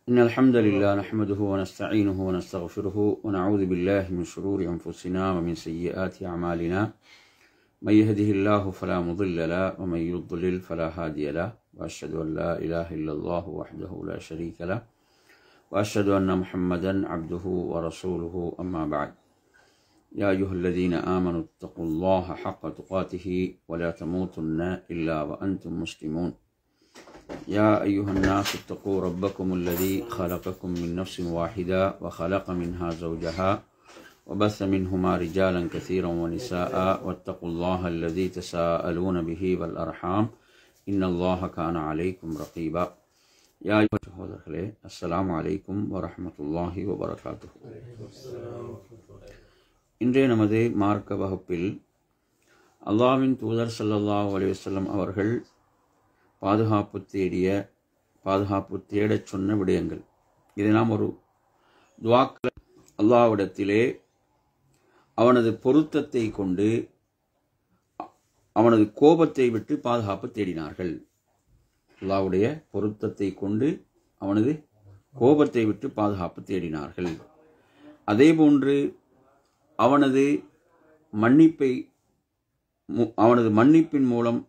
إن الحمد لله نحمده ونستعينه ونستغفره ونعوذ بالله من شرور أنفسنا ومن سيئات أعمالنا من يهده الله فلا مضل له ومن يضلل فلا هادي له وأشهد أن لا إله إلا الله وحده لا شريك له وأشهد أن محمدا عبده ورسوله أما بعد يا أيها الذين آمنوا اتقوا الله حق تقاته ولا تموتن إلا وأنتم مسلمون يا أيها الناس اتقوا ربكم الذي خلقكم من نفس واحدة وخلق منها زوجها وبث منهما رجالا كثيرا ونساء واتقوا الله الذي تساءلون به والأرحام إن الله كان عليكم رقيبا يا أيها الأخوة السلام عليكم ورحمة الله وبركاته. இன்றைய நமது மார்க்க வகுப்பில் அல்லாஹ்வின் தூதர் ஸல்லல்லாஹு அலைஹி வஸல்லம் அவர்கள் பாதுகாப்பு தேடச் சொன்ன விடயங்கள். இதை நாம் ஒரு துஆக்கள் அல்லாஹ்விடத்திலே அவனது பொருத்தத்தை கொண்டு அவனது கோபத்தை விட்டு பாதுகாப்பு தேடினார்கள். அல்லாஹ்வுடைய பொருத்தத்தை கொண்டு அவனது கோபத்தை விட்டு பாதுகாப்பு தேடினார்கள். அதேபோன்று அவனது மன்னிப்பின் மூலம்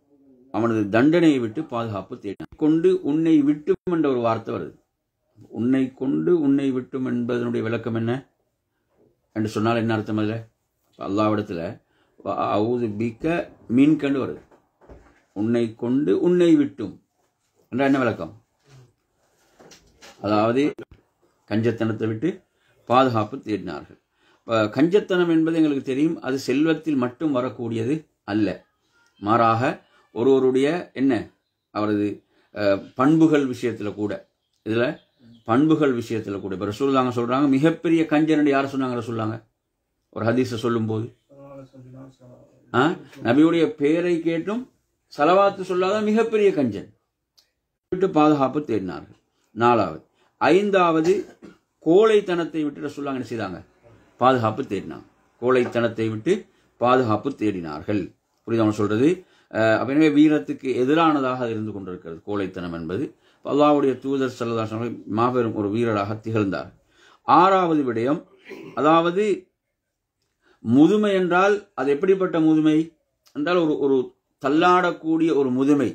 அவனது தண்டனையை விட்டு பாதுகாப்பு தேடினார். கொண்டு உன்னை விட்டும் என்ற ஒரு வார்த்தை வருது. உன்னை கொண்டு உன்னை விட்டும் என்பதனுடைய விளக்கம் என்ன என்று சொன்னால் என்ன அர்த்தம்? இல்லை, அல்லாஹ்விடத்தில் அவுது பிக்க மீன் கண்டு வருது. உன்னை கொண்டு உன்னை விட்டும் என்ற என்ன விளக்கம்? அதாவது கஞ்சத்தனத்தை விட்டு பாதுகாப்பு தேடினார்கள். கஞ்சத்தனம் என்பது எங்களுக்கு தெரியும், அது செல்வத்தில் மட்டும் வரக்கூடியது அல்ல. மாறாக ஒருவருடைய என்ன அவரது பண்புகள் விஷயத்தில் கூட, இதில் பண்புகள் விஷயத்தில் கூட இப்போ ரசூலுல்லாஹ் சொல்கிறாங்க, மிகப்பெரிய கஞ்சன் யார் சொன்னாங்க? ரசூலுல்லாஹ் ஒரு ஹதீஸை சொல்லும்போது நபியுடைய பெயரை கேட்டும் சலவாத்து சொல்லாத மிகப்பெரிய கஞ்சன் விட்டு பாதுகாப்பு தேடினார்கள். 4வது 5வது கோழைத்தனத்தை விட்டு ரசூலுல்லாஹ் என்ன செய்தாங்க? பாதுகாப்பு தேடினாங்க. கோழைத்தனத்தை விட்டு பாதுகாப்பு தேடினார்கள். புரியுது அவங்க சொல்றது? எனவே வீரத்துக்கு எதிரானதாக இருந்து கொண்டிருக்கிறது கோழைத்தனம் என்பது. அல்லாஹ்வுடைய தூதர் ஸல்லல்லாஹு அலைஹி வஸல்லம் மாபெரும் ஒரு வீரராக திகழ்ந்தார். 6வது விடயம், அதாவது முதுமை என்றால் அது எப்படிப்பட்ட முதுமை என்றால் ஒரு தள்ளாடக்கூடிய ஒரு முதுமை.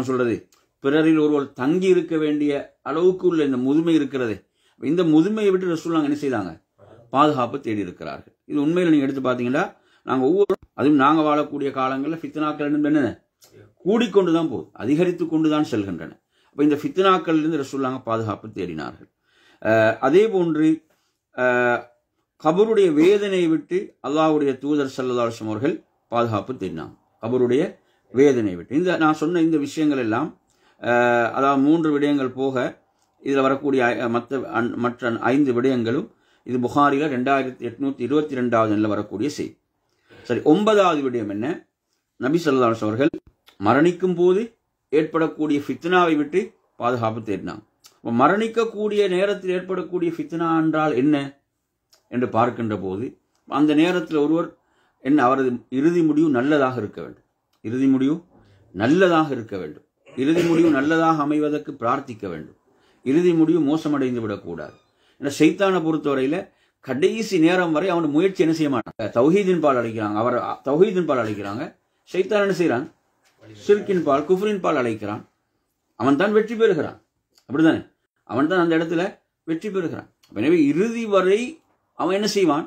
சொல்றது பிறரில் ஒருவர் தங்கி இருக்க வேண்டிய அளவுக்கு உள்ள இந்த முதுமை இருக்கிறது. இந்த முதுமையை விட்டு ரசூலுல்லாஹ் என்ன செய்தாங்க? பாதுகாப்பு தேடி இருக்கிறார்கள். இது உண்மையில் நீங்க எடுத்து பார்த்தீங்கன்னா அதுவும் நாங்கள் வாழக்கூடிய காலங்களில் ஃபித்னாக்கள் என்ன கூடிக்கொண்டுதான் போகுது, அதிகரித்து கொண்டுதான் செல்கின்றன. அப்போ இந்த ஃபித்னாக்கள் இருந்து ரசூலுல்லாஹ் பாதுகாப்பு தேடினார்கள். அதே போன்று கபருடைய வேதனையை விட்டு அல்லாஹ்வுடைய தூதர் ஸல்லல்லாஹு அலைஹி வஸல்லம் அவர்கள் பாதுகாப்பு தேடினாங்க. கபருடைய வேதனை விட்டு இந்த நான் சொன்ன இந்த விஷயங்கள் எல்லாம், அதாவது 3 விடயங்கள் போக இதில் வரக்கூடிய மற்ற 5 விடயங்களும் இது புகாரில 2822வது வரக்கூடிய செய்தி. சரி, 9வது விடயம் என்ன? நபி ஸல்லல்லாஹு அலைஹி வஸல்லம் அவர்கள் மரணிக்கும் போது ஏற்படக்கூடிய ஃபித்னாவை விட்டு பாதுகாப்பு தேடினாங்க. மரணிக்கக்கூடிய நேரத்தில் ஏற்படக்கூடிய ஃபித்னா என்றால் என்ன என்று பார்க்கின்ற போது, அந்த நேரத்தில் ஒருவர் என்ன அவரது இறுதி முடிவு நல்லதாக இருக்க வேண்டும். இறுதி முடிவு நல்லதாக இருக்க வேண்டும். இறுதி முடிவு நல்லதாக அமைவதற்கு பிரார்த்திக்க வேண்டும். இறுதி முடிவு மோசமடைந்து விடக்கூடாது. ஏன்னா ஷைத்தானை பொறுத்தவரையில கடைசி நேரம் வரை அவன் முயற்சி என்ன செய்ய மாட்டான்? தௌஹீதின் பால் அழைக்கிறாங்க, அவர் தௌஹீதின் பால் அழைக்கிறாங்க. ஷைத்தான் என்ன செய்யறான்? ஷிர்கின் பால், குஃப்ரின் பால் அழைக்கிறான். அவன் தான் வெற்றி பெறுகிறான். அப்படித்தானே? அவன் தான் அந்த இடத்துல வெற்றி பெறுகிறான். எனவே இறுதி வரை அவன் என்ன செய்வான்?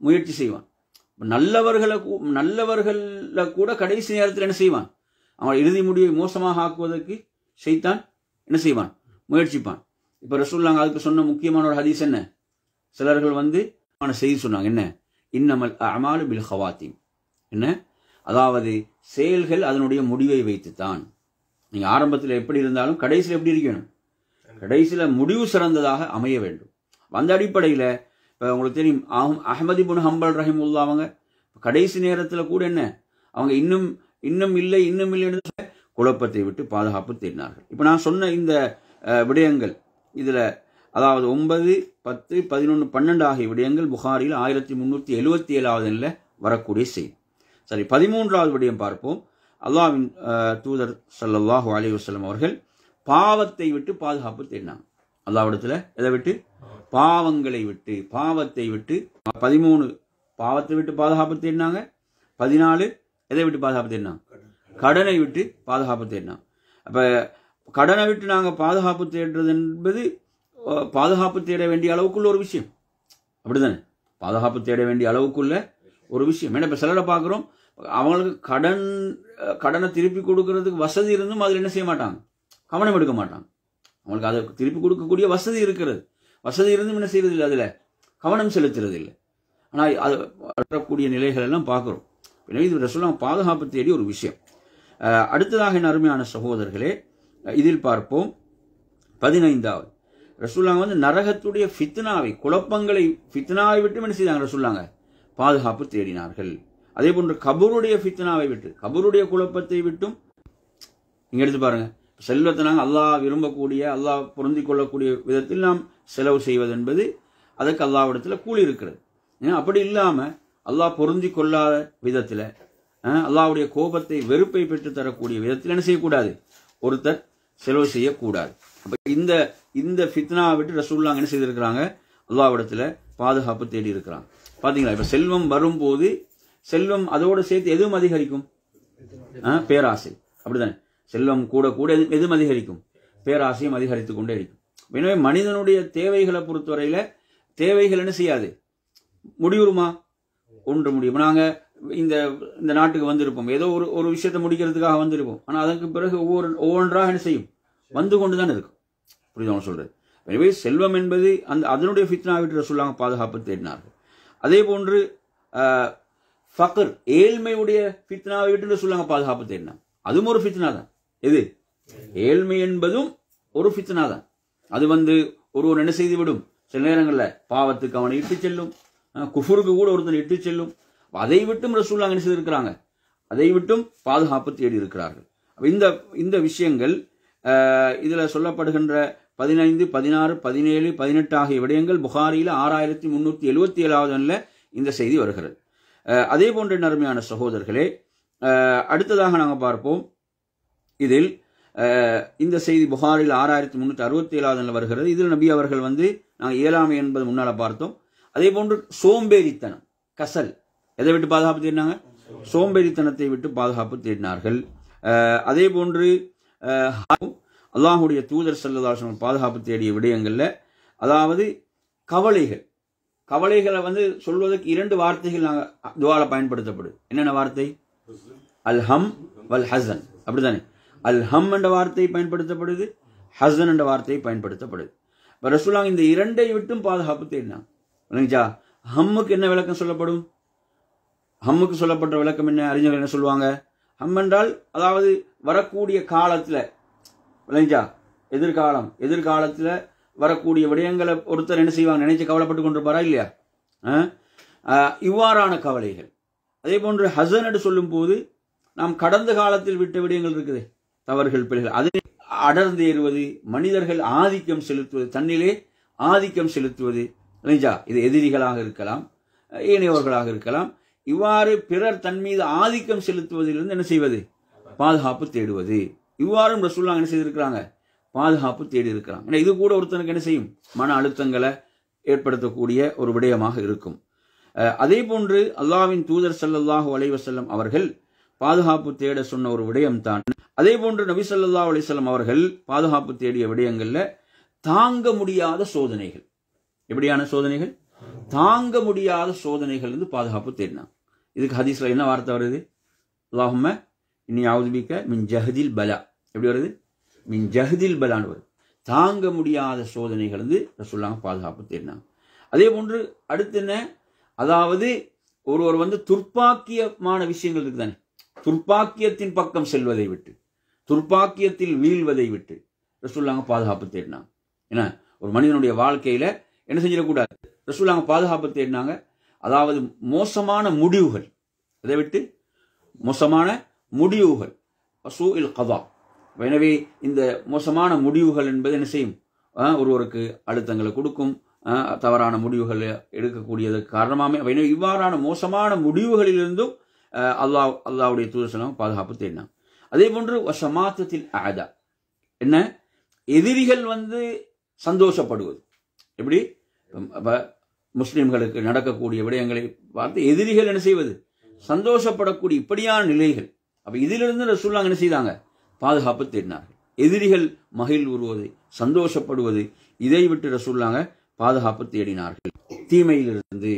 முயற்சி செய்வான். நல்லவர்கள கூட கடைசி நேரத்தில் என்ன செய்வான்? அவன் இறுதி முடிவை மோசமாக ஆக்குவதற்கு ஷைத்தான் என்ன செய்வான்? முயற்சிப்பான். இப்போ ரசூலுல்லாஹ் அதுக்கு சொன்ன முக்கியமான ஒரு ஹதீஸ் என்ன? சிலர்கள் செய்தி சொன்னாங்க, என்ன? இன்னமல் அமாலு பில் ஹவாத்திம். என்ன? அதாவது செயல்கள் அதனுடைய முடிவை வைத்துத்தான். நீங்க ஆரம்பத்தில் எப்படி இருந்தாலும் கடைசியில் எப்படி இருக்கணும்? கடைசியில் முடிவு சிறந்ததாக அமைய வேண்டும். அந்த அடிப்படையில் இப்போ உங்களுக்கு தெரியும், அஹ்மது இப்னு ஹம்பல் ரஹிமுல்லாஹ் அவங்க கடைசி நேரத்தில் கூட என்ன அவங்க இன்னும் இல்லை குழப்பத்தை விட்டு பாதுகாப்பு தேடினார்கள். இப்போ நான் சொன்ன இந்த விடயங்கள் இதில், அதாவது 9, 10, 11, 12 ஆகிய விடயங்கள் புகாரில் 1377வது வரக்கூடிய செய்தி. சரி, 13வது விடயம் பார்ப்போம். அல்லாஹ்வின் தூதர் ஸல்லல்லாஹு அலைஹி வஸல்லம் அவர்கள் பாவத்தை விட்டு பாதுகாப்பு தேடினாங்க. அல்லாஹ்விடத்தில் எதை விட்டு? பாவங்களை விட்டு, பாவத்தை விட்டு. 13 பாவத்தை விட்டு பாதுகாப்பு தேடினாங்க. 14 எதை விட்டு பாதுகாப்பு தேடினாங்க? கடனை விட்டு பாதுகாப்பு தேடினாங்க. அப்ப கடனை விட்டு நாங்கள் பாதுகாப்பு தேடுறது என்பது பாதுகாப்பு தேட வேண்டிய அளவுக்குள்ள ஒரு விஷயம், அப்படிதானே? பாதுகாப்பு தேட வேண்டிய அளவுக்குள்ள ஒரு விஷயம். ஏன்னா இப்போ சிலரை பார்க்குறோம், அவங்களுக்கு கடனை திருப்பி கொடுக்கறதுக்கு வசதி இருந்தும் அதில் என்ன செய்ய மாட்டாங்க? கவனம் எடுக்க மாட்டாங்க. அவங்களுக்கு அதை திருப்பி கொடுக்கக்கூடிய வசதி இருக்கிறது, வசதி இருந்தும் என்ன செய்யறது இல்லை, அதில் கவனம் செலுத்துறது இல்லை. ஆனால் அது வரக்கூடிய நிலைகள் எல்லாம் பார்க்குறோம். எனவே இது ரசூலுல்லாஹ் பாதுகாப்பு தேடி ஒரு விஷயம். அடுத்ததாக என் அருமையான சகோதரர்களே, இதில் பார்ப்போம் 15வது. ரசூலுல்லாஹ் நரகத்துடைய ஃபித்னாவை, குழப்பங்களை, ஃபித்னாவை விட்டு என்ன செய்தாங்க? ரசூலுல்லாஹ் பாதுகாப்பு தேடினார்கள். அதே போன்று கபருடைய ஃபித்னாவை விட்டு, கபருடைய குழப்பத்தை விட்டும். இங்க எடுத்து பாருங்க, செல்வத்தை நாங்கள் அல்லாஹ் விரும்பக்கூடிய, அல்லாஹ் பொருந்தி கொள்ளக்கூடிய விதத்தில் நாம் செலவு செய்வது என்பது அதற்கு அல்லாஹ்விடத்தில் கூலி இருக்கிறது. அப்படி இல்லாமல் அல்லாஹ் பொருந்தி கொள்ளாத விதத்தில், அல்லாஹ்வுடைய கோபத்தை, வெறுப்பை பெற்று தரக்கூடிய விதத்தில் என்ன செய்யக்கூடாது? ஒருத்தர் செலவு செய்யக்கூடாது. அப்போ இந்த ஃபித்னாவை விட்டு ரசூலுல்லாஹ் என்ன செய்திருக்கிறாங்க? அல்லாஹ்விடத்தில் பாதுகாப்பு தேடி இருக்கிறாங்க. பார்த்தீங்களா? இப்போ செல்வம் வரும்போது செல்வம் அதோடு சேர்த்து எதுவும் அதிகரிக்கும்? பேராசை, அப்படித்தானே? செல்வம் கூட கூட எதுவும் அதிகரிக்கும்? பேராசையும் அதிகரித்து கொண்டே இருக்கும். எனவே மனிதனுடைய தேவைகளை பொறுத்தவரையில் தேவைகள் என்ன செய்யாது? முடிவுமா? ஒன்று முடியும். நாங்கள் இந்த நாட்டுக்கு வந்திருப்போம், ஏதோ ஒரு விஷயத்தை முடிக்கிறதுக்காக வந்திருப்போம். ஆனால் அதற்கு பிறகு ஒவ்வொன்றாக என்ன செய்யும்? வந்து கொண்டு தான் இருக்கும். புரியுது சொல்றது? எனவே செல்வம் என்பது அதனுடைய ஃபித்னா விட்டு ரசூலுல்லாஹ் பாதுகாப்பு தேடினார்கள். அதே போன்று ஃபக்ர், ஏழ்மையுடைய ஃபித்னாவை விட்டு ரசூலுல்லாஹ் பாதுகாப்பு தேடினார். அதுவும் ஒரு ஃபித்னா தான். எது? ஏழ்மை என்பதும் ஒரு ஃபித்னா தான். அது ஒருவர் என்ன செய்து விடும்? சில நேரங்களில் பாவத்துக்கு அவனை இட்டு செல்லும், குஃபுருக்கு கூட ஒருத்தர் இட்டு செல்லும். அதை விட்டும் ரசூலுல்லாஹ் என்ன செய்திருக்கிறாங்க? அதை விட்டும் பாதுகாப்பு தேடி இருக்கிறார்கள். இந்த விஷயங்கள் இதில் சொல்லப்படுகின்ற 15, 16, 17, 18 ஆகிய விடயங்கள் புகாரியில் 6377வது இந்த செய்தி வருகிறது. அதே போன்ற அருமையான சகோதரர்களே, அடுத்ததாக நாங்கள் பார்ப்போம். இதில் இந்த செய்தி புகாரில் 6367வது வருகிறது. இதில் நபி அவர்கள் நாங்கள் இயலாமை என்பது முன்னால் பார்த்தோம். அதே போன்று சோம்பேறித்தனம், கசல், எதை விட்டு பாதுகாப்பு தேடினாங்க? சோம்பேறித்தனத்தை விட்டு பாதுகாப்பு தேடினார்கள். அதே போன்று அல்லாஹுடைய தூதர் ஸல்லல்லாஹு அலைஹி வஸல்லம் பாதுகாப்பு தேடிய விடயங்களில், அதாவது கவலைகளை சொல்வதற்கு 2 வார்த்தைகள் நாங்கள் துஆல பயன்படுத்தப்படுது. என்னென்ன வார்த்தை? அல் ஹம் வல் ஹசன், அப்படித்தானே? அல் ஹம் என்ற வார்த்தை பயன்படுத்தப்படுது, ஹசன் என்ற வார்த்தை பயன்படுத்தப்படுது. இப்போ ரசூலுல்லாஹ் இந்த 2ஐ விட்டும் பாதுகாப்பு தேடினாங்க. இல்லைங்களா? ஹம்முக்கு என்ன விளக்கம் சொல்லப்படும்? ஹம்முக்கு சொல்லப்பட்ட விளக்கம் என்ன? அறிஞர்கள் என்ன சொல்லுவாங்க? ஹம் என்றால் அதாவது வரக்கூடிய காலத்தில், இல்லைங்களா, எதிர்காலத்தில் வரக்கூடிய விடயங்களை ஒருத்தர் என்ன செய்வாங்க? நினைச்சு கவலைப்பட்டு கொண்டிருப்பாரா இல்லையா? இவ்வாறான கவலைகள். அதே போன்று ஹசன் என்று சொல்லும் போது நாம் கடந்த காலத்தில் விட்ட விடயங்கள் இருக்குது, தவறுகள், பிழைகள், அதை அடர்ந்தேறுவது, மனிதர்கள் ஆதிக்கம் செலுத்துவது, தன்னிலே ஆதிக்கம் செலுத்துவது, இல்லைங்களா? இது எதிரிகளாக இருக்கலாம், ஏனையவர்களாக இருக்கலாம். இவ்வாறு பிறர் தன் மீது ஆதிக்கம் செலுத்துவதிலிருந்து என்ன செய்வது? பாதுகாப்பு தேடுவது. இவ்வாறும் ரசூலுல்லாஹ் என்ன செய்திருக்கிறாங்க? பாதுகாப்பு தேடி இருக்கிறாங்க. இது கூட ஒருத்தனுக்கு என்ன செய்யும்? மன அழுத்தங்களை ஏற்படுத்தக்கூடிய ஒரு விடயமாக இருக்கும். அதே போன்று அல்லாஹ்வின் தூதர் ஸல்லல்லாஹு அலைஹி வஸல்லம் அவர்கள் பாதுகாப்பு தேட சொன்ன ஒரு விடயம்தான். அதே போன்று நபி ஸல்லல்லாஹு அலைஹி வஸல்லம் அவர்கள் பாதுகாப்பு தேடிய விடயங்கள்ல தாங்க முடியாத சோதனைகள். எப்படியான சோதனைகள்? தாங்க முடியாத சோதனைகள் பாதுகாப்பு தேடினாங்க. இதுக்கு ஹதீஸ்ல என்ன வார்த்தை வருது? அல்லாஹும்ம இன்னி அஊது பிக மின் ஜஹதில் பலா. எப்படி வருது? மின் ஜஹதில் பலான்னு வருது. தாங்க முடியாத சோதனைகள் ரசூலுல்லாஹ் பாதுகாப்பு தேடினாங்க. அதே போன்று அடுத்து என்ன? அதாவது ஒருவர் துர்ப்பாக்கியமான விஷயங்கள் இருக்குதானே, துர்ப்பாக்கியத்தின் பக்கம் செல்வதை விட்டு, துர்ப்பாக்கியத்தில் வீழ்வதை விட்டு ரசூலுல்லாஹ் பாதுகாப்பு தேடினாங்க. ஏன்னா ஒரு மனிதனுடைய வாழ்க்கையில என்ன செஞ்சிடக்கூடாது? ரசூலுல்லாஹ் பாதுகாப்பு தேடினாங்க. அதாவது மோசமான முடிவுகள், அதை விட்டு மோசமான முடிவுகள், சூஇல் கதா. எனவே இந்த மோசமான முடிவுகள் என்பது என்ன செய்யும்? ஒருவருக்கு அழுத்தங்களை கொடுக்கும், தவறான முடிவுகள் எடுக்கக்கூடியதற்கு காரணமாக. எனவே இவ்வாறான மோசமான முடிவுகளிலிருந்தும் அல்லாஹ்வுடைய தூதர் ஸல்லல்லாஹு பாதுகாப்பு தேடினாங்க. அதே போன்று வஷமாத்தத்தில் ஆதா, என்ன? எதிரிகள் சந்தோஷப்படுவது. எப்படி முஸ்லிம்களுக்கு நடக்கக்கூடிய விடயங்களை பார்த்து எதிரிகள் என்ன செய்வது, சந்தோஷப்படக்கூடிய இப்படியான நிலைகள். அப்ப இதிலிருந்து ரசூலுல்லாஹ் என்ன செய்தாங்க, பாதுகாப்பு தேடினார்கள். எதிரிகள் மகிழ்வுறுவது, சந்தோஷப்படுவது, இதை விட்டு ரசூலுல்லாஹ் பாதுகாப்பு தேடினார்கள். தீமையிலிருந்து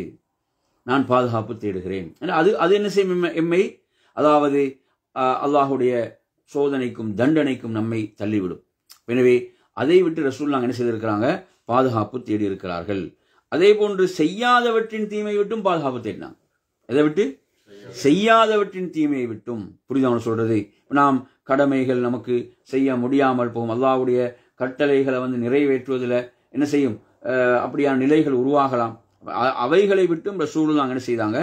நான் பாதுகாப்பு தேடுகிறேன். அது என்ன செய்யும் எம்மை, அதாவது அல்லாஹுடைய சோதனைக்கும் தண்டனைக்கும் நம்மை தள்ளிவிடும். எனவே அதை விட்டு ரசூலுல்லாஹ் என்ன செய்திருக்கிறாங்க, பாதுகாப்பு தேடி இருக்கிறார்கள். அதே போன்று செய்யாதவற்றின் தீமை விட்டும் பாதுகாப்பு தேடினாங்க. எதை விட்டு, செய்யாதவற்றின் தீமையை விட்டும். புரிதவன சொல்றது, நாம் கடமைகள் நமக்கு செய்ய முடியாமல் போகும், அல்லாஹ்வுடைய கட்டளைகளை நிறைவேற்றுவதில் என்ன செய்யும், அப்படியான நிலைகள் உருவாகலாம். அவைகளை விட்டும் ரசூலுல்லாஹ் என்ன செய்தாங்க,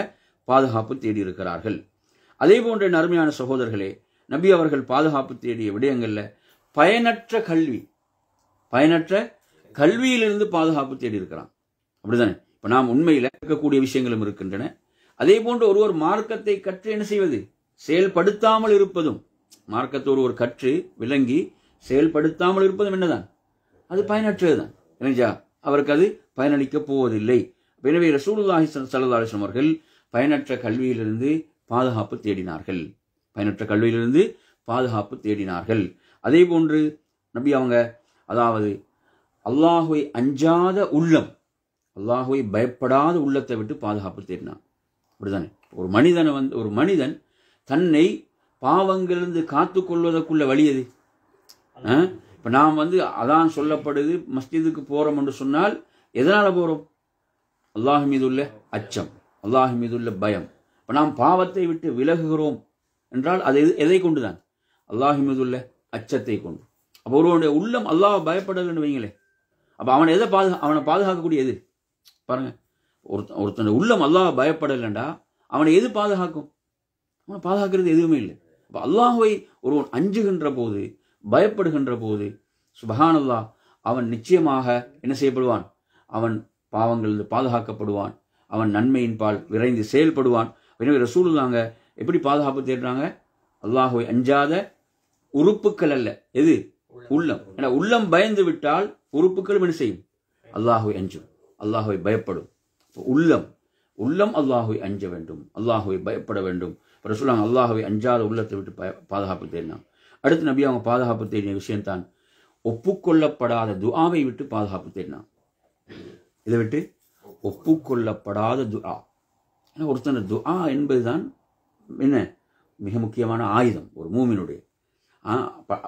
பாதுகாப்பு தேடி இருக்கிறார்கள். அதே போன்ற அருமையான சகோதரர்களே, நபி அவர்கள் பாதுகாப்பு தேடிய விடயங்கள்ல பயனற்ற கல்வியிலிருந்து பாதுகாப்பு தேடி இருக்கிறான். அப்படித்தானே? இப்ப நாம் உண்மையில இருக்கக்கூடிய விஷயங்களும் இருக்கின்றன. அதே போன்று ஒருவர் மார்க்கத்தை கற்று என்ன செய்வது, செயல்படுத்தாமல் இருப்பதும், மார்க்கத்தை ஒருவர் கற்று விளங்கி செயல்படுத்தாமல் இருப்பதும் என்னதான், அது பயனற்றதுதான். இல்லையா? அவருக்கு அது பயனளிக்க போவதில்லை. எனவே ரசூலுல்லாஹி ஸல்லல்லாஹு அலைஹி வஸல்லம் அவர்கள் பயனற்ற கல்வியிலிருந்து பாதுகாப்பு தேடினார்கள். அதே போன்று நபி அவங்க, அதாவது அல்லாஹ்வை அஞ்சாத உள்ளம், அல்லாஹ்வை பயப்படாத உள்ளத்தை விட்டு பாதுகாப்பு தேடினான். அப்படிதானே? ஒரு மனிதன் தன்னை பாவங்களிலிருந்து காத்து கொள்வதற்குள்ள வழி எது? இப்ப நாம் அதான் சொல்லப்படுது, மஸ்ஜிதுக்கு போறோம் என்று சொன்னால் எதனால போறோம்? அல்லாஹ் மீது உள்ள அச்சம், அல்லாஹ் மீது உள்ள பயம். இப்ப நாம் பாவத்தை விட்டு விலகுகிறோம் என்றால் அது எதை கொண்டுதான்? அல்லாஹ் மீது உள்ள அச்சத்தை கொண்டு. அப்போ ஒருவனுடைய உள்ளம் அல்லாஹ் பயப்படலன்னு வைங்களே, அப்ப அவனை பாதுகாக்கக்கூடிய எது பாருங்க. ஒருத்தன் உள்ளம் அல்லாஹ் பயப்படலண்டா அவனை எது பாதுகாக்கும்? அவனை பாதுகாக்கிறது எதுவுமே இல்லை. அப்ப அல்லாஹ்வை ஒருவன் அஞ்சுகின்ற போது, பயப்படுகின்ற போது, சுப்ஹானல்லாஹ், அவன் நிச்சயமாக என்ன செய்யப்படுவான்? அவன் பாவங்களிலிருந்து பாதுகாக்கப்படுவான், அவன் நன்மையின் பால் விரைந்து செயல்படுவான். எனவே ரசூலுல்லாஹ் எப்படி பாதுகாப்பு தேடுறாங்க? அல்லாஹ்வை அஞ்சாத உறுப்புகள் அல்ல, எது? உள்ளம். ஏன்னா உள்ளம் பயந்து விட்டால் உறுப்புகளும் என்ன செய்யும்? அல்லாஹ்வை அஞ்சும், அல்லாஹ்வை பயப்படும். உள்ளம் அல்லாஹ்வை அஞ்ச வேண்டும், அல்லாஹ்வை பயப்பட வேண்டும். ரசூலுல்லாஹ் அல்லாஹ்வை அஞ்சாத உள்ளத்தை விட்டு பாதுகாப்பு தேடினாங்க. அடுத்து நபி அவங்க பாதுகாப்பு தேடின விஷயம்தான் ஒப்புக்கொள்ளப்படாத துஆவை விட்டு பாதுகாப்பு தேடினாங்க. இதை விட்டு ஒப்புக்கொள்ளப்படாத துஆ. ஏன்னா ஒருத்தன் துஆ என்பதுதான் என்ன மிக முக்கியமான ஆயுதம் ஒரு மூமினுடைய.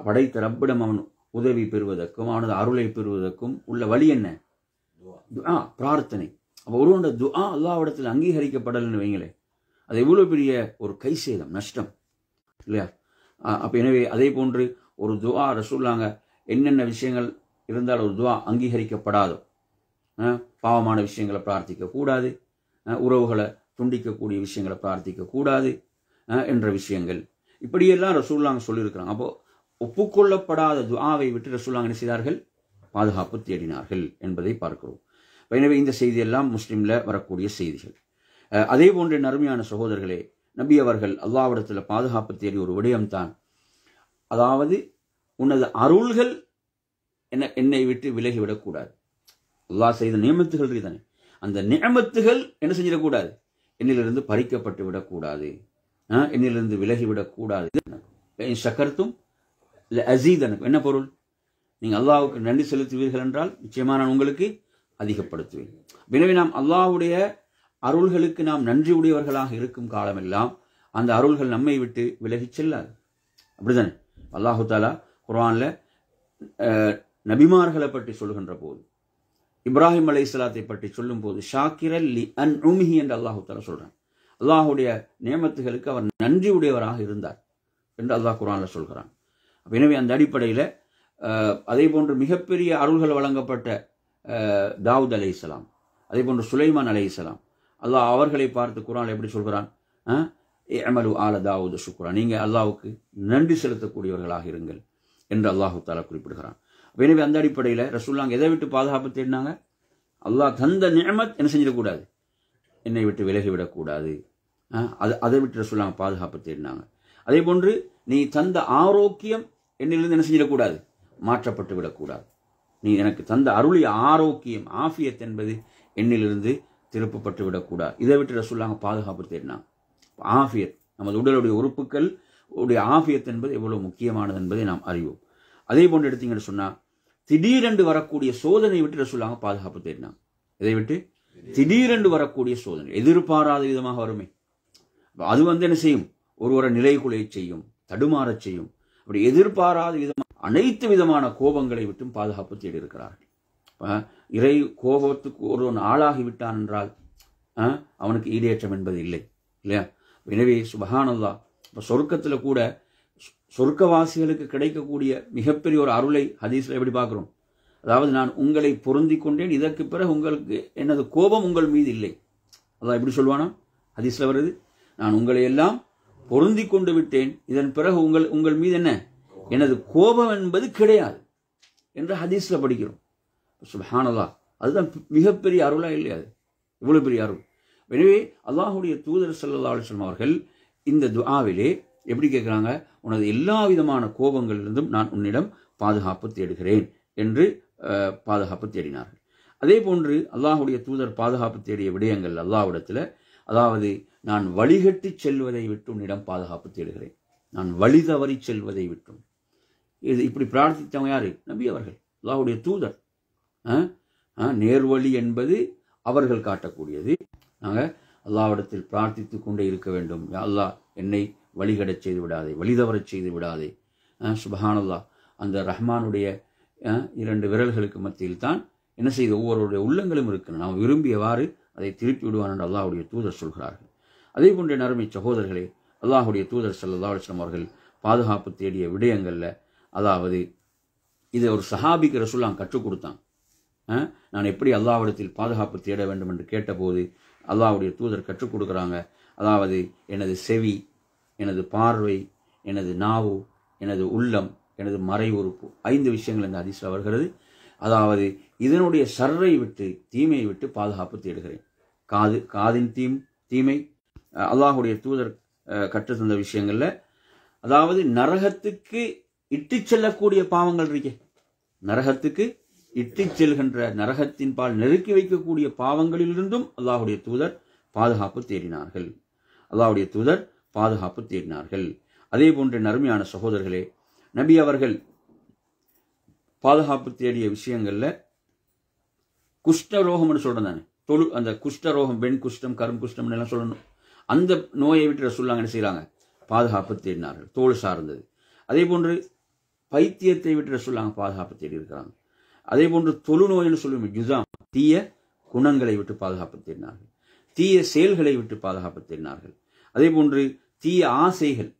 படைத்த ரப்பிடம் அவன் உதவி பெறுவதற்கும் அவனது அருளை பெறுவதற்கும் உள்ள வழி என்ன? துஆ, பிரார்த்தனை. அப்போ ஒருவனோட துஆ அல்லாஹ்விடத்தில் அங்கீகரிக்கப்படலைன்னு வைங்களே, அது எவ்வளவு பெரிய ஒரு கை சேதம், நஷ்டம் இல்லையா? அப்ப எனவே அதே போன்று ஒரு துஆ ரசூலுல்லாஹ் என்னென்ன விஷயங்கள் இருந்தால் ஒரு துஆ அங்கீகரிக்கப்படாதோ, பாவமான விஷயங்களை பிரார்த்திக்க கூடாது, உறவுகளை துண்டிக்கக்கூடிய விஷயங்களை பிரார்த்திக்க கூடாது என்ற விஷயங்கள், இப்படியெல்லாம் ரசூலுல்லாஹ் சொல்லியிருக்கிறாங்க. அப்போ ஒப்புக்கொள்ளப்படாத துஆவை விட்டு ரசூலுல்லாஹ் என்ன செய்தார்கள்? பாதுகாப்பு தேடினார்கள் என்பதை பார்க்கிறோம். எனவே இந்த செய்தியெல்லாம் முஸ்லிம்ல வரக்கூடிய செய்திகள். அதே போன்ற அருமையான சகோதரர்களே, நபி அவர்கள் அல்லாஹ்விடத்தில் பாதுகாப்பு தேடிய ஒரு விடயம்தான், அதாவது உனது அருள்கள் என்னை விட்டு விலகிவிடக்கூடாது. அல்லாஹ் செய்த நியமத்துகள் தானே, அந்த நியமத்துகள் என்ன செஞ்சிடக்கூடாது? என்னிலிருந்து பறிக்கப்பட்டு விடக்கூடாது, என்னிலிருந்து விலகிவிடக்கூடாது. சக்கர்த்தும் அஸீதனக்கும். என்ன பொருள்? நீங்கள் அல்லாஹ்வுக்கு நன்றி செலுத்துவீர்கள் என்றால் நிச்சயமாக நான் உங்களுக்கு அதிகப்படுத்துவேன். எனவே நாம் அல்லாஹ்வுடைய அருள்களுக்கு நாம் நன்றி உடையவர்களாக இருக்கும் காலமெல்லாம் அந்த அருள்கள் நம்மை விட்டு விலகிச் செல்லாது. அப்படித்தானே? அல்லாஹு தாலா குர்ஆன்ல நபிமார்களை பற்றி சொல்கின்ற போது, இப்ராஹிம் அலைஹிஸ்ஸலாத்தை பற்றி சொல்லும் போது ஷாக்கிரல் லி அன்உமிஹி என்று அல்லாஹு தாலா சொல்றான். அல்லாஹுடைய நியமத்துகளுக்கு அவர் நன்றி உடையவராக இருந்தார் என்று அல்லாஹ் குர்ஆன்ல சொல்கிறான். எனவே அந்த அடிப்படையில் அதே போன்று மிகப்பெரிய அருள்கள் வழங்கப்பட்ட தாவூத் அலைஹிஸ்ஸலாம், அதே போன்று சுலைமான் அலைஹிஸ்ஸலாம், அல்லாஹ் அவர்களை பார்த்து குர்ஆன்ல எப்படி சொல்கிறான்? இஅமலு ஆல தாவூத் ஷுக்ரா, நீங்கள் அல்லாஹ்வுக்கு நன்றி செலுத்தக்கூடியவர்களாக இருங்கள் என்று அல்லாஹு தாலா குறிப்பிடுகிறான். எனவே அந்த அடிப்படையில் ரசூலுல்லாஹ் எதை விட்டு பாதுகாப்பு தேடினாங்க? அல்லாஹ் தந்த நிஅமத் என்ன செஞ்சிடக்கூடாது? என்னை விட்டு விலகிவிடக்கூடாது. அதை விட்டு ரசூலுல்லாஹ் பாதுகாப்பு தேடினாங்க. அதே போன்று நீ தந்த ஆரோக்கியம் என்னிலிருந்து என்ன செஞ்சிடக்கூடாது? மாற்றப்பட்டு விடக்கூடாது. நீ எனக்கு தந்த அருளிய ஆரோக்கியம் ஆஃபியத் என்பது என்னிலிருந்து திருப்பப்பட்டு விடக்கூடாது. இதை விட்டு ரசூலுல்லாஹ் பாதுகாப்பு தேடினாங்க. ஆஃபியத், நமது உடலுடைய உறுப்புகள் உடைய ஆஃபியத் என்பது எவ்வளவு முக்கியமானது என்பதை நாம் அறிவோம். அதே போன்று எடுத்தீங்கன்னு சொன்னா திடீரென்று வரக்கூடிய சோதனை விட்டு ரசூலுல்லாஹ் பாதுகாப்பு தேடினாங்க. இதை விட்டு திடீரென்று வரக்கூடிய சோதனை எதிர்பாராத விதமாக வருமே, அது என்ன செய்யும், ஒருவரை நிலைகுலை செய்யும், தடுமாறச் செய்யும். அப்படி எதிர்பாராத விதமாக அனைத்து விதமான கோபங்களை விட்டும் பாதுகாப்பு தேடி இருக்கிறார்கள். இறை கோபத்துக்கு ஒருவன் ஆளாகிவிட்டான் என்றால் அவனுக்கு ஈடேற்றம் என்பது இல்லை இல்லையா? எனவே சுபஹானல்லாஹ், இப்போ சொர்க்கத்தில் கூட சொர்க்கவாசிகளுக்கு கிடைக்கக்கூடிய மிகப்பெரிய ஒரு அருளை ஹதீஸ்ல எப்படி பார்க்கிறோம்? அதாவது நான் உங்களை பொருந்தி கொண்டேன், இதற்கு பிறகு உங்களுக்கு எனது கோபம் உங்கள் மீது இல்லை. அதான் எப்படி சொல்வானா? ஹதீஸ்ல வருது, நான் உங்களை எல்லாம் பொருந்தி கொண்டு விட்டேன், இதன் பிறகு உங்கள் மீது என்ன எனது கோபம் என்பது கிடையாது என்று ஹதீஸ்ல படிக்கிறோம். சுப்ஹானல்லாஹ், அதுதான் மிகப்பெரிய அருளா இல்லையா? அது இவ்வளவு பெரிய அருள். எனவே அல்லாஹுடைய தூதர் ஸல்லல்லாஹு அலைஹி வஸல்லம் அவர்கள் இந்த துஆவிலே எப்படி கேட்கிறாங்க? உனது எல்லா விதமான கோபங்களிலிருந்தும் நான் உன்னிடம் பாதுகாப்பு தேடுகிறேன் என்று பாதுகாப்பு தேடினார்கள். அதே போன்று அல்லாஹுடைய தூதர் பாதுகாப்பு தேடிய விடயங்கள் அல்லாஹ்விடத்தில், அதாவது நான் வழிகட்டி செல்வதை விட்டு உன்னிடம் பாதுகாப்பு தேடுகிறேன், நான் வழி தவறி செல்வதை விட்டும். இது இப்படி பிரார்த்தித்தவங்க யாரு? நபி அவர்கள், அல்லாஹுடைய தூதர். நேர்வழி என்பது அவர்கள் காட்டக்கூடியது. நாங்கள் அல்லாஹ்விடத்தில் பிரார்த்தித்து கொண்டே இருக்க வேண்டும். யா அல்லாஹ், என்னை வழிகடச் செய்து விடாதே, வழிதவறச் செய்து விடாதே. சுபஹானல்லாஹ், அந்த ரஹ்மானுடைய 2 விரல்களுக்கு மத்தியில் தான் என்ன செய்து ஒவ்வொருடைய உள்ளங்களும் இருக்கிறது. நாம் விரும்பியவாறு அதை திருப்பி விடுவான் என்று அல்லாஹுடைய தூதர் சொல்கிறார்கள். அதே போன்ற நறுமை சகோதரர்களே, அல்லாஹுடைய தூதர் ஸல்லல்லாஹு அலைஹி வஸல்லம் அவர்கள் பாதுகாப்பு தேடிய விடயங்கள்ல, அதாவது இதை ஒரு சஹாபிக்கு ரசூலுல்லாஹ் கற்றுக் கொடுத்தான். நான் எப்படி அல்லாஹ்விடத்தில் பாதுகாப்பு தேட வேண்டும் என்று கேட்டபோது அல்லாஹ்வுடைய தூதர் கற்றுக் கொடுக்குறாங்க. அதாவது எனது செவி, எனது பார்வை, எனது நாவு, எனது உள்ளம், எனது மறை உறுப்பு, 5 விஷயங்கள் இந்த ஹதீஸ்ல வருகிறது. அதாவது இதனுடைய ஷர்ரை விட்டு, தீமையை விட்டு பாதுகாப்பு தேடுகிறேன். காதின் தீமை அல்லாஹுடைய தூதர் கற்றுத்தந்த விஷயங்கள்ல, அதாவது நரகத்துக்கு இட்டு செல்லக்கூடிய பாவங்கள் இருக்கே, நரகத்துக்கு இட்டு செல்கின்ற, நரகத்தின் பால் நெருக்கி வைக்கக்கூடிய பாவங்களிலிருந்தும் அல்லாஹுடைய தூதர் பாதுகாப்பு தேடினார்கள். அல்லாஹுடைய தூதர் பாதுகாப்பு தேடினார்கள். அதே போன்ற நறுமையான சகோதரர்களே, நபி அவர்கள் பாதுகாப்பு தேடிய விஷயங்கள்ல குஷ்டரோகம் சொல்றேன் தானே, அந்த குஷ்டரோகம், பெண் குஷ்டம், கரும் குஷ்டம் எல்லாம் சொல்லணும். அந்த நோயை விட்டு ரசூலுல்லாஹ் என்ன செய்யறாங்க? பாதுகாப்பு தேடினார்கள், தோல் சார்ந்தது. அதே போன்று பைத்தியத்தை விட்டு ரசூலுல்லாஹ் பாதுகாப்பு தேடி இருக்கிறாங்க. அதே போன்று தொழுநோய்னு சொல்லுவோம், ஜுசாம், தீய குணங்களை விட்டு பாதுகாப்பு தேடினார்கள். தீய செயல்களை விட்டு பாதுகாப்பு தேடினார்கள். அதே போன்று தீய ஆசைகள்,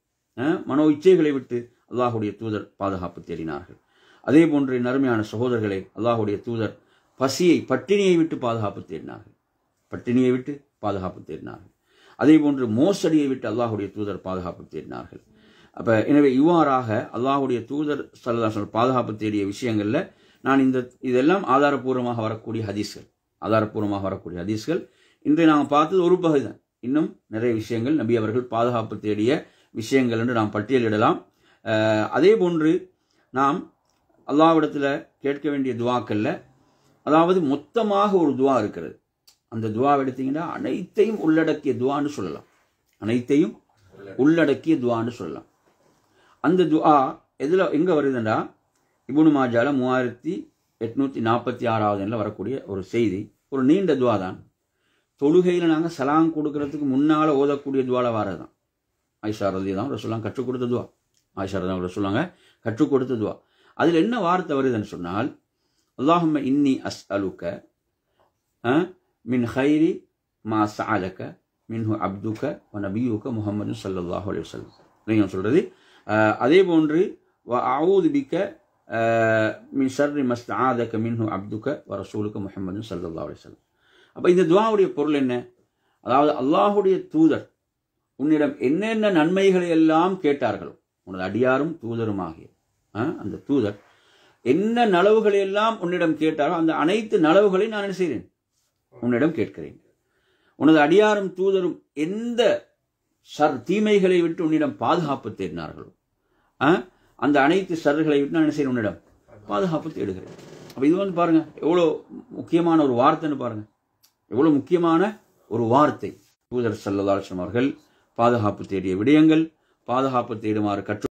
மனோ இச்சைகளை விட்டு அல்லாஹுடைய தூதர் பாதுகாப்பு தேடினார்கள். அதே போன்று நறுமையான சகோதரர்களை, அல்லாஹுடைய தூதர் பசியை, பட்டினியை விட்டு பாதுகாப்பு தேடினார்கள், பட்டினியை விட்டு பாதுகாப்பு தேடினார்கள். அதே போன்று மோசடியை விட்டு அல்லாஹுடைய தூதர் பாதுகாப்பு தேடினார்கள். அப்ப எனவே இவ்வாறாக அல்லாஹுடைய தூதர் ஸல்லல்லாஹு அலைஹி வஸல்லம் பாதுகாப்பு தேடிய விஷயங்கள்ல நான் இதெல்லாம் ஆதாரபூர்வமாக வரக்கூடிய ஹதீஸ்கள், ஆதாரபூர்வமாக வரக்கூடிய ஹதீஸ்கள். இன்றைய நாம் பார்த்தது ஒரு பகுதி தான். இன்னும் நிறைய விஷயங்கள் நபி அவர்கள் பாதுகாப்பு தேடிய விஷயங்கள் என்று நாம் பட்டியலிடலாம். அதே போன்று நாம் அல்லாஹ்விடத்தில் கேட்க வேண்டிய துவாக்கள்ல, அதாவது மொத்தமாக ஒரு துவா இருக்கிறது. அந்த துவா எடுத்தீங்கன்னா அனைத்தையும் உள்ளடக்கிய துவான்னு சொல்லலாம், அனைத்தையும் உள்ளடக்கிய துவான்னு சொல்லலாம். அந்த துவா எங்க வருதுன்னா, இப்னு மாஜால 3846 வரக்கூடிய ஒரு செய்தி, ஒரு நீண்ட துவா தான். தொழுகையில் நாங்கள் சலாம் கொடுக்கறதுக்கு முன்னால ஓதக்கூடிய துவால வரதான். ஆயிஷா ரலியல்லாஹு அன்ஹா ரசூலுல்லாஹ் கற்றுக் கொடுத்த துவா, ஆயிஷா ரலியல்லாஹு ரசூலுல்லாஹ் கற்றுக் கொடுத்த துவா. அதில் என்ன வார்த்தை வருதுன்னு சொன்னால், அல்லாஹும்ம இன்னி அஸ்அலுக மின் ஹைரி மா சஅலக மின்ஹு அப்துக வ நபியுக முஹம்மது ஸல்லல்லாஹு அலைஹி வஸல்லம். நீங்க சொல்றது. அதே போன்று வ அஊது பிக மின் ஷர்ரி மஸ்தஆதக மின்ஹு அப்துக வ ரசூலுக முஹம்மது ஸல்லல்லாஹு அலைஹி வஸல்லம். அப்ப இந்த துஆவுடைய பொருள் என்ன? அதாவது அல்லாஹுடைய தூதர் உன்னிடம் என்னென்ன நன்மைகளை எல்லாம் கேட்டார்களோ, உனது அடியாரும் தூதருமாகிய அந்த தூதர் என்ன நலவுகளை எல்லாம் உன்னிடம் கேட்டாரோ அந்த அனைத்து நலவுகளை நான் என்ன செய்கிறேன்? உன்னிடம் கேட்கிறேன். உனது அடியாரும் தூதரும் எந்த தீமைகளை விட்டு உன்னிடம் பாதுகாப்பு தேடினார்களோ அந்த அனைத்து ஷர்களை விட்டு நான் என்ன செய்கிறேன்? உன்னிடம் பாதுகாப்பு தேடுகிறேன். அப்ப இது வந்து பாருங்க எவ்வளவு முக்கியமான ஒரு வார்த்தைன்னு பாருங்க, எவ்வளவு முக்கியமான ஒரு வார்த்தை. தூதர் ஸல்லல்லாஹு அலைஹி வஸல்லம் அவர்கள் பாதுகாப்பு தேடிய விடயங்கள், பாதுகாப்பு தேடுமாறு கற்று